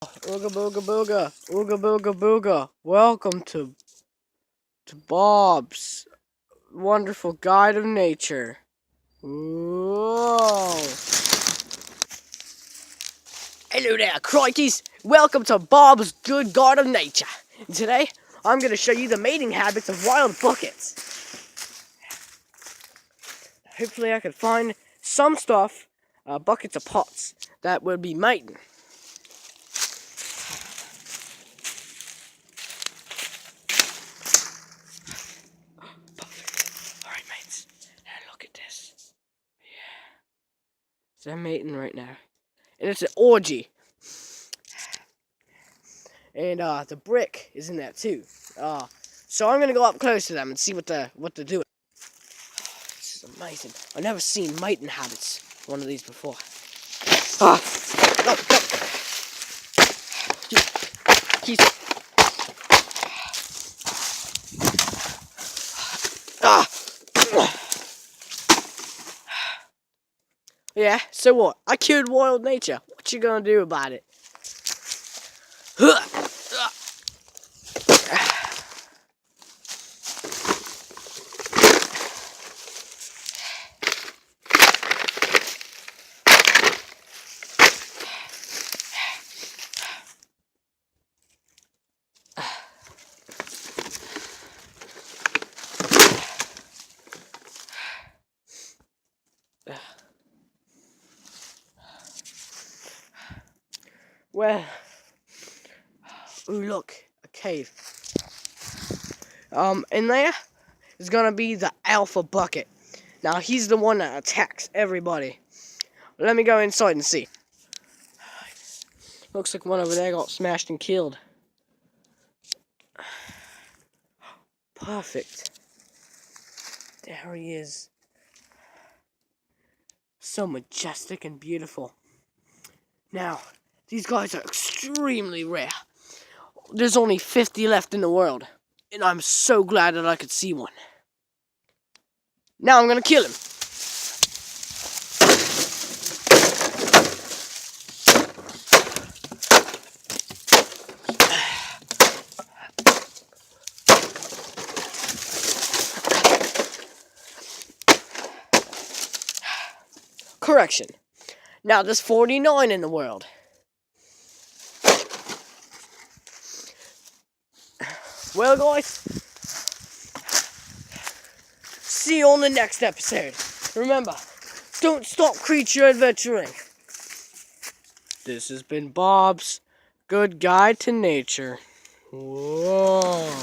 Ooga booga booga, ooga booga booga. Welcome to Bob's wonderful guide of nature. Whoa! Hello there, crikeys. Welcome to Bob's good guide of nature. And today, I'm going to show you the mating habits of wild buckets. Hopefully, I can find some stuff, buckets or pots, that would be mating. Alright, mates. Now look at this. Yeah. They're mating right now. And it's an orgy. And the brick is in there too. So I'm gonna go up close to them and see what they're doing. This is amazing. I've never seen mating habits one of these before. Ah, no, no. Keys. Ah. Yeah. So what? I killed wild nature. What you gonna do about it? Well, ooh, look, a cave. In there is gonna be the alpha bucket. Now he's the one that attacks everybody. Let me go inside and see. Looks like one over there got smashed and killed. Perfect. There he is. So majestic and beautiful. Now, these guys are extremely rare. There's only 50 left in the world. And I'm so glad that I could see one. Now I'm gonna kill him. Correction. Now there's 49 in the world. Well, guys, see you on the next episode. Remember, don't stop creature adventuring. This has been Bob's Good Guide to Nature. Whoa.